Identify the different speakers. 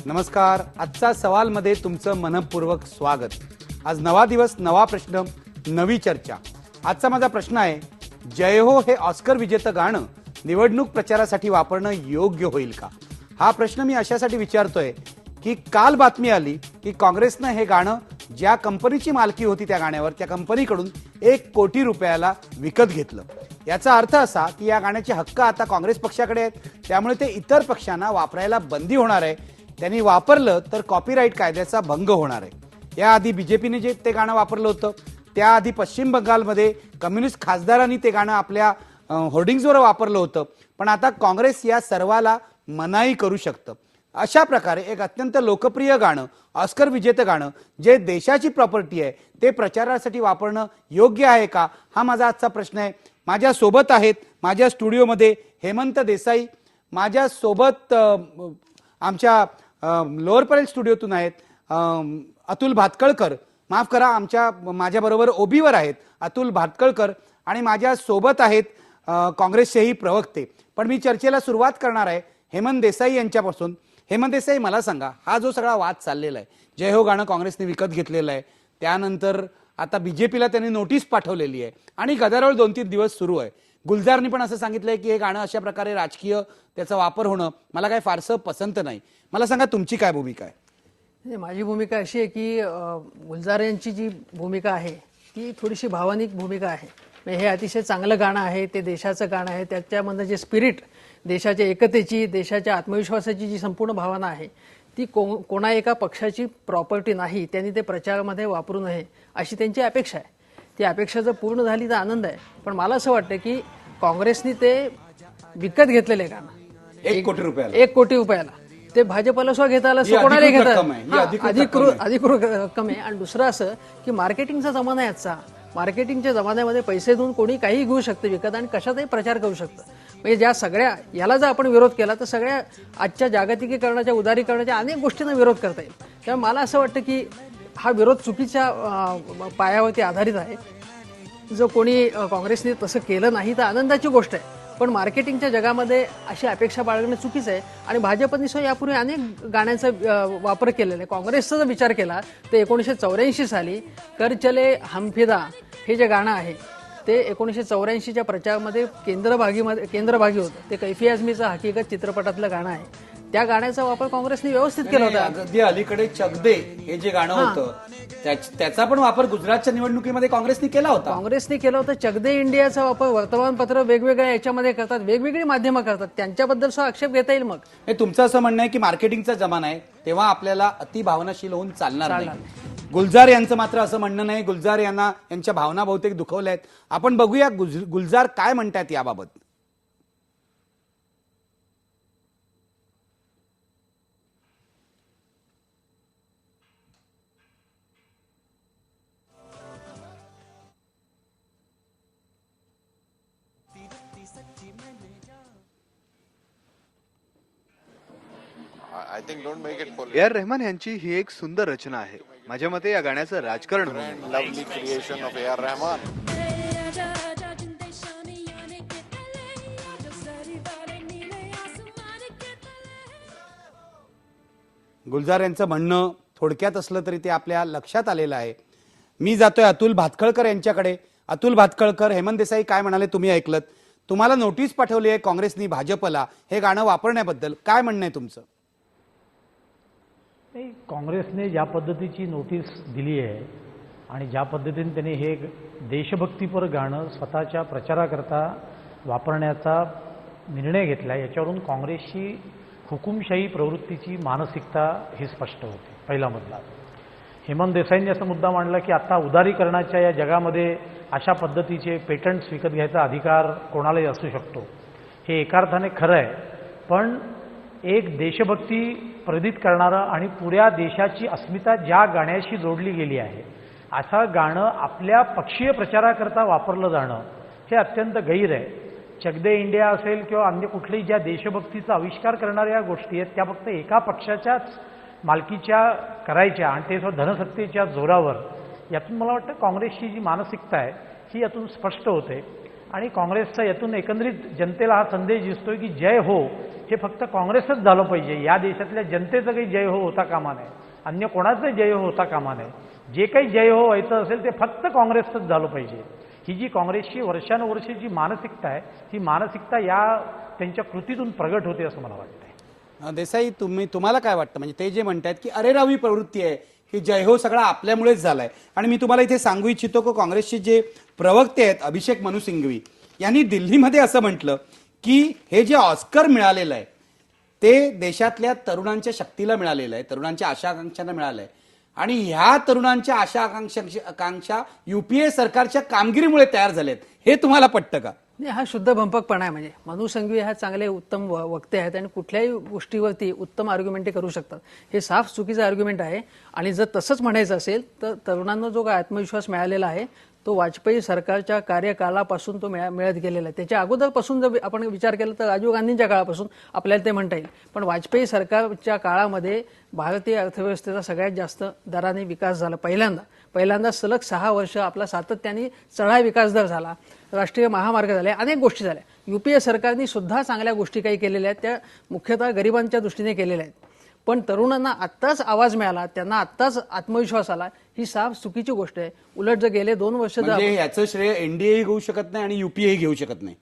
Speaker 1: नमस्कार. आजचा सवालमध्ये तुमचं मनपूर्वक स्वागत. आज नवा दिवस, नवा प्रश्न, नवी चर्चा. आजचा माझा प्रश्न आहे, जय हो हे ऑस्कर विजेतं गाणं निवडणूक प्रचारासाठी वापरणं योग्य होईल का? हा प्रश्न मी अशासाठी विचारतोय की काल बातमी आली की काँग्रेसनं हे गाणं ज्या कंपनीची मालकी होती त्या गाण्यावर, त्या कंपनीकडून 1 कोटी रुपयाला विकत घेतलं. याचा अर्थ असा की या गाण्याचे हक्क आता काँग्रेस पक्षाकडे आहेत, त्यामुळे ते इतर पक्षांना वापरायला बंदी होणार आहे. त्यांनी वापरलं तर कॉपीराईट कायद्याचा भंग होणार आहे. याआधी बीजेपीने जे ते गाणं वापरलं होतं, त्याआधी पश्चिम बंगालमध्ये कम्युनिस्ट खासदारांनी ते गाणं आपल्या होर्डिंग्जवर वापरलं होतं. पण आता काँग्रेस या सर्वाला मनाई करू शकतं. अशा प्रकारे एक अत्यंत लोकप्रिय गाणं, ऑस्कर विजेतं गाणं, जे देशाची प्रॉपर्टी आहे, ते प्रचारासाठी वापरणं योग्य आहे का? हा माझा आजचा प्रश्न आहे. माझ्या सोबत आहेत, माझ्या स्टुडिओमध्ये हेमंत देसाई, माझ्या सोबत आमच्या लोअर परेल स्टुडिओतून आहेत अतुल भातखळकर, माफ करा माझ्याबरोबर ओबीवर आहेत अतुल भातखळकर, आणि माझ्या सोबत आहेत काँग्रेसचेही प्रवक्ते. पण मी चर्चेला सुरुवात करणार आहे हेमंत देसाई यांच्यापासून. हेमंत देसाई, मला सांगा, हा जो सगळा वाद चाललेला आहे, जय हो गाणं काँग्रेसने विकत घेतलेलं आहे, त्यानंतर आता बीजेपीला त्यांनी नोटीस पाठवलेली आहे आणि गदारोळ 2-3 दिवस सुरू आहे. गुलजारनी पण असं सांगितलंय की हे गाणं अशा प्रकारे राजकीय त्याचा वापर होणं मला काय फारसं पसंत नाही. मला सांगा, तुमची काय भूमिका आहे?
Speaker 2: माझी भूमिका अशी आहे की गुलजार यांची जी भूमिका आहे ती थोडीशी भावनिक भूमिका आहे. हे अतिशय चांगलं गाणं आहे, ते देशाचं गाणं आहे, त्याच्यामधलं जे स्पिरिट, देशाच्या एकतेची, देशाच्या आत्मविश्वासाची जी संपूर्ण भावना आहे, ती कोणा एका पक्षाची प्रॉपर्टी नाही, त्यांनी ते प्रचारामध्ये वापरू नये अशी त्यांची अपेक्षा आहे. ती अपेक्षा जर पूर्ण झाली तर आनंद आहे. पण मला असं वाटतं की काँग्रेसनी ते विकत घेतलेले गाणं
Speaker 1: 1 कोटी रुपयाला,
Speaker 2: 1 कोटी रुपयाला, ते भाजपला सुद्धा घेता आलं असं कोणाला घेता अधिकृत रक्कम आहे. आणि दुसरं असं की मार्केटिंगचा जमाना आहे आजचा. मार्केटिंगच्या जमान्यामध्ये पैसे देऊन कोणी काही घेऊ शकतं विकत आणि कशातही प्रचार करू शकतं. म्हणजे ज्या सगळ्या याला जर आपण विरोध केला तर सगळ्या आजच्या जागतिकीकरणाच्या, उदारीकरणाच्या अनेक गोष्टींना विरोध करता येईल. त्यामुळे मला असं वाटतं की हा विरोध चुकीच्या पायावरती आधारित आहे. जर कोणी काँग्रेसने तसं केलं नाही तर आनंदाची गोष्ट आहे. पण मार्केटिंगच्या जगामध्ये अशी अपेक्षा बाळगणं चुकीचं आहे. आणि भाजपने सुद्धा यापूर्वी अनेक गाण्यांचा वापर केलेला आहे. काँग्रेसचा जर विचार केला तर 1984 साली कर चले हम फिदा हे जे गाणं आहे ते 1984च्या प्रचारामध्ये केंद्रभागी होतं. ते कैफी आझमीचं हकीकत चित्रपटातलं गाणं आहे. त्या गाण्याचा वापर काँग्रेसने व्यवस्थित केला होता.
Speaker 1: अगदी अलीकडे चकदे हे जे गाणं होतं त्याचा पण वापर गुजरातच्या निवडणुकीमध्ये काँग्रेसने केला होता.
Speaker 2: चकदे इंडियाचा वापर वर्तमानपत्र वेगवेगळ्या याच्यामध्ये करतात, वेगवेगळी माध्यमं करतात, त्यांच्याबद्दल सुद्धा आक्षेप घेता येईल. मग
Speaker 1: हे तुमचं असं म्हणणं आहे की मार्केटिंगचा जमाना आहे, तेव्हा आपल्याला अति भावनाशील होऊन चालणार नाही. गुलजार यांचं मात्र असं म्हणणं नाही. गुलजार यांच्या भावना बहुतेक दुखवल्या आहेत. आपण बघूया गुलजार काय म्हणतात याबाबत.
Speaker 3: ए.आर. रहमान यांची ही एक सुंदर रचना आहे. माझ्या मते या गाण्याचं राजकारण होईल.
Speaker 4: Lovely creation of A.R. Rahman.
Speaker 1: Gulzar यांचं म्हणणं थोडक्यात असलं तरी ते आपल्या लक्षात आलेलं आहे. मी जातोय अतुल भातखळकर यांच्याकडे. अतुल भातखळकर, हेमंत देसाई काय म्हणाले तुम्ही ऐकलत. तुम्हाला नोटीस पाठवली आहे काँग्रेसनी भाजपला हे गाणं वापरण्याबद्दल, काय म्हणणं आहे तुमचं?
Speaker 5: नाही, काँग्रेसने ज्या पद्धतीची नोटीस दिली आहे आणि ज्या पद्धतीने त्यांनी हे देशभक्तीपर गाणं स्वतःच्या प्रचाराकरता वापरण्याचा निर्णय घेतला, याच्यावरून काँग्रेसची हुकुमशाही प्रवृत्तीची मानसिकता ही स्पष्ट होते. पहिला मुद्दा. हेमंत देसाईंनी असा मुद्दा मांडला की आता उदारीकरणाच्या या जगामध्ये अशा पद्धतीचे पेटंट्स विकत घ्यायचा अधिकार कोणालाही असू शकतो. हे एका अर्थाने खरं आहे, पण एक देशभक्ती प्रेरित करणारं आणि पुऱ्या देशाची अस्मिता ज्या गाण्याशी जोडली गेली आहे, असं गाणं आपल्या पक्षीय प्रचाराकरता वापरलं जाणं हे अत्यंत गैर आहे. चकदे इंडिया असेल किंवा अन्य कुठल्याही ज्या देशभक्तीचा आविष्कार करणाऱ्या गोष्टी आहेत त्या फक्त एका पक्षाच्याच मालकीच्या करायच्या आणि ते धनसत्तेच्या जोरावर. यातून मला वाटतं काँग्रेसची जी मानसिकता आहे ही यातून स्पष्ट होते आणि काँग्रेसचा यातून एकंदरीत जनतेला हा संदेश दिसतोय की जय हो हे फक्त काँग्रेसच झालं पाहिजे. या देशातल्या जनतेचं काही जय हो होता कामा नये, अन्य कोणाचं जय हो होता कामा नये. जे काही जय हो व्हायचं असेल ते फक्त काँग्रेसच झालं पाहिजे. ही जी काँग्रेसची वर्षानुवर्षे जी मानसिकता आहे, ही मानसिकता या त्यांच्या कृतीतून प्रगट होते असं मला वाटतंय.
Speaker 1: देसाई, तुम्हाला काय वाटतं? म्हणजे ते जे म्हणतात की अरेरावी प्रवृत्ती आहे, की जय हो सगळा आपल्यामुळेच झालाय. आणि मी तुम्हाला इथे सांगू इच्छितो की काँग्रेसचे जे प्रवक्ते आहेत अभिषेक मनु सिंघवी यांनी दिल्लीमध्ये असं म्हटलं की हे जे ऑस्कर मिळालेलं आहे ते देशातल्या तरुणांच्या शक्तीला मिळालेलं आहे, तरुणांच्या आशा आकांक्षांना मिळालं आहे. आणि ह्या तरुणांच्या आशा आकांक्षा युपीए सरकारच्या कामगिरीमुळे तयार झालेत. हे तुम्हाला पटतं का?
Speaker 2: नाही, हा शुद्ध भंपकपणा आहे. म्हणजे मनु संघवी हा चांगले उत्तम वक्ते आहेत आणि कुठल्याही गोष्टीवरती उत्तम आर्ग्युमेंट करू शकतात. हे साफ चुकीचं आर्ग्युमेंट आहे. आणि जर तसंच म्हणायचं असेल तर तरुणांना जो काय आत्मविश्वास मिळालेला आहे तो वाजपेयी सरकारच्या कार्यकालापासून तो मिळत गेलेला आहे. त्याच्या अगोदरपासून जर आपण विचार केला तर राजीव गांधींच्या काळापासून आपल्याला ते म्हणता येईल. पण वाजपेयी सरकारच्या काळामध्ये भारतीय अर्थव्यवस्थेचा सगळ्यात जास्त दराने विकास झाला. पहिल्यांदा सलग 6 वर्ष आपला सातत्याने चढा विकास दर झाला, राष्ट्रीय महामार्ग झाले, अनेक गोष्टी झाल्या. युपीए सरकारने सुद्धा चांगल्या गोष्टी काही केलेल्या आहेत, त्या मुख्यतः गरिबांच्या दृष्टीने केलेल्या आहेत. पण तरुणांना आत्ताच आवाज मिळाला, त्यांना आत्ताच आत्मविश्वास आला, ही साफ चुकीची गोष्ट आहे. उलट जर गेले 2 वर्ष
Speaker 1: म्हणजे याचं श्रेय एनडीए घेऊ शकत नाही आणि युपीए घेऊ शकत नाही.